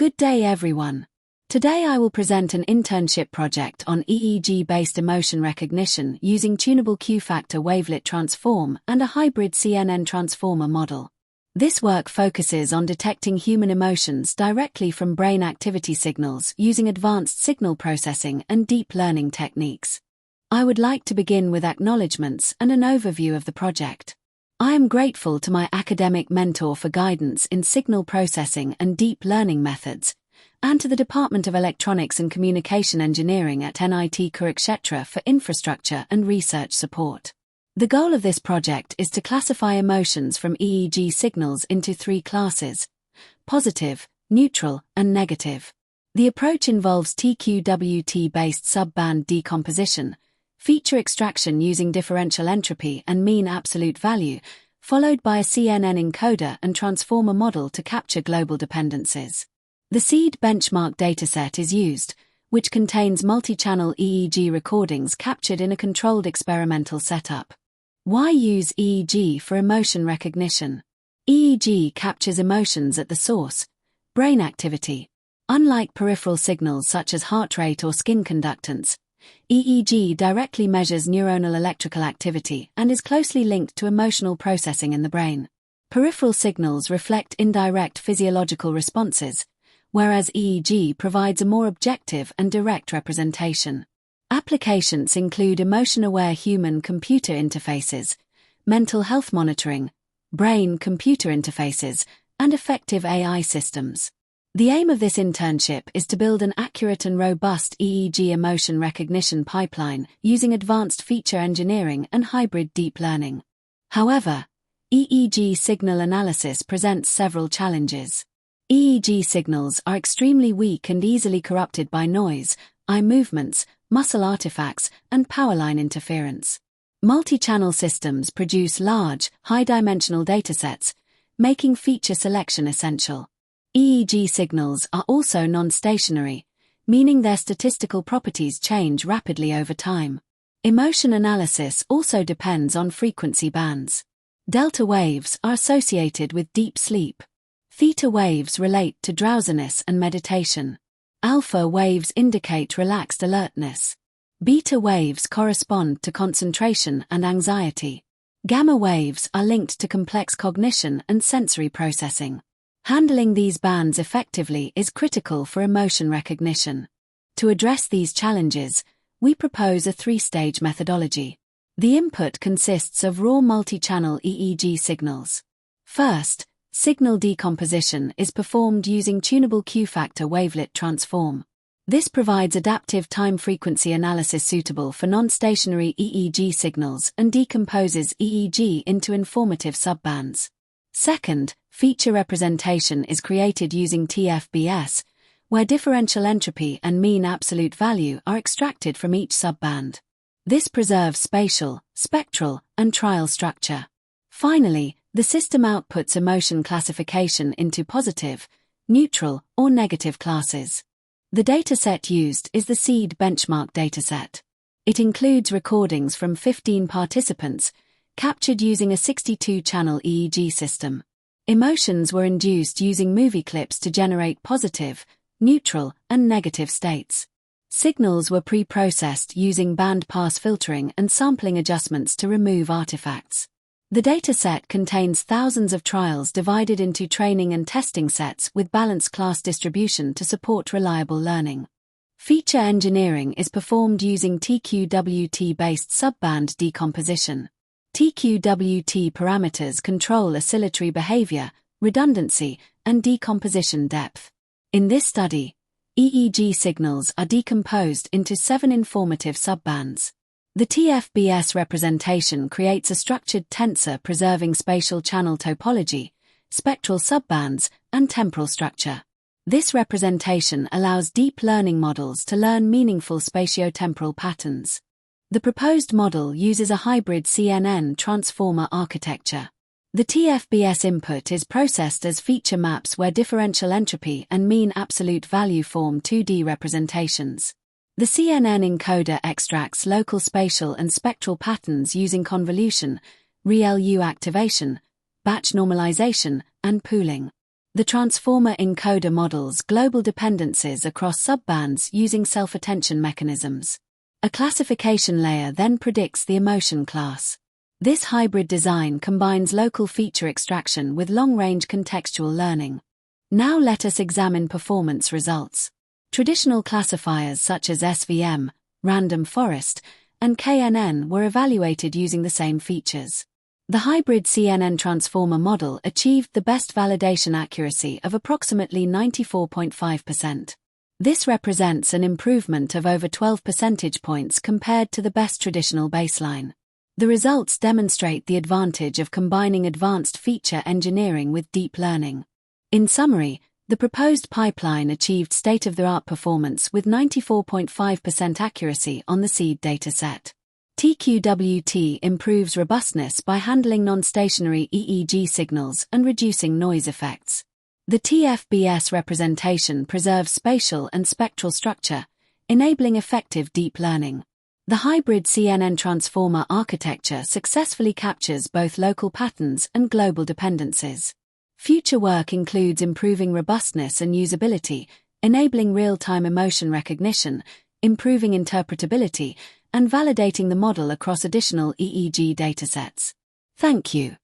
Good day everyone. Today I will present an internship project on EEG-based emotion recognition using tunable Q-factor wavelet transform and a hybrid CNN transformer model. This work focuses on detecting human emotions directly from brain activity signals using advanced signal processing and deep learning techniques. I would like to begin with acknowledgements and an overview of the project. I am grateful to my academic mentor for guidance in signal processing and deep learning methods, and to the Department of Electronics and Communication Engineering at NIT Kurukshetra for infrastructure and research support. The goal of this project is to classify emotions from EEG signals into 3 classes: positive, neutral, and negative. The approach involves TQWT-based subband decomposition, feature extraction using differential entropy and mean absolute value, followed by a CNN encoder and transformer model to capture global dependencies. The seed benchmark dataset is used, which contains multi-channel EEG recordings captured in a controlled experimental setup. Why use EEG for emotion recognition? EEG captures emotions at the source, brain activity. Unlike peripheral signals such as heart rate or skin conductance, EEG directly measures neuronal electrical activity and is closely linked to emotional processing in the brain. Peripheral signals reflect indirect physiological responses, whereas EEG provides a more objective and direct representation. Applications include emotion-aware human-computer interfaces, mental health monitoring, brain-computer interfaces, and effective AI systems. The aim of this internship is to build an accurate and robust EEG emotion recognition pipeline using advanced feature engineering and hybrid deep learning. However, EEG signal analysis presents several challenges. EEG signals are extremely weak and easily corrupted by noise, eye movements, muscle artifacts, and power line interference. Multi-channel systems produce large, high-dimensional datasets, making feature selection essential. EEG signals are also non-stationary, meaning their statistical properties change rapidly over time. Emotion analysis also depends on frequency bands. Delta waves are associated with deep sleep. Theta waves relate to drowsiness and meditation. Alpha waves indicate relaxed alertness. Beta waves correspond to concentration and anxiety. Gamma waves are linked to complex cognition and sensory processing. Handling these bands effectively is critical for emotion recognition. To address these challenges, we propose a 3-stage methodology. The input consists of raw multi-channel EEG signals. First, signal decomposition is performed using tunable Q-factor wavelet transform. This provides adaptive time-frequency analysis suitable for non-stationary EEG signals and decomposes EEG into informative subbands. Second, feature representation is created using TFBS, where differential entropy and mean absolute value are extracted from each subband. This preserves spatial, spectral, and trial structure. Finally, the system outputs emotion classification into positive, neutral, or negative classes. The dataset used is the seed benchmark dataset. It includes recordings from 15 participants, captured using a 62-channel EEG system. Emotions were induced using movie clips to generate positive, neutral, and negative states. Signals were pre-processed using band-pass filtering and sampling adjustments to remove artifacts. The dataset contains thousands of trials divided into training and testing sets with balanced class distribution to support reliable learning. Feature engineering is performed using TQWT-based subband decomposition. TQWT parameters control oscillatory behavior, redundancy, and decomposition depth. In this study, EEG signals are decomposed into 7 informative subbands. The TFBS representation creates a structured tensor preserving spatial channel topology, spectral subbands, and temporal structure. This representation allows deep learning models to learn meaningful spatiotemporal patterns. The proposed model uses a hybrid CNN transformer architecture. The TFBS input is processed as feature maps where differential entropy and mean absolute value form 2D representations. The CNN encoder extracts local spatial and spectral patterns using convolution, ReLU activation, batch normalization, and pooling. The transformer encoder models global dependencies across subbands using self-attention mechanisms. A classification layer then predicts the emotion class. This hybrid design combines local feature extraction with long-range contextual learning. Now let us examine performance results. Traditional classifiers such as SVM, random forest, and KNN were evaluated using the same features. The hybrid CNN transformer model achieved the best validation accuracy of approximately 94.5%. This represents an improvement of over 12 percentage points compared to the best traditional baseline. The results demonstrate the advantage of combining advanced feature engineering with deep learning. In summary, the proposed pipeline achieved state-of-the-art performance with 94.5% accuracy on the seed dataset. TQWT improves robustness by handling non-stationary EEG signals and reducing noise effects. The TFBS representation preserves spatial and spectral structure, enabling effective deep learning. The hybrid CNN transformer architecture successfully captures both local patterns and global dependencies. Future work includes improving robustness and usability, enabling real-time emotion recognition, improving interpretability, and validating the model across additional EEG datasets. Thank you.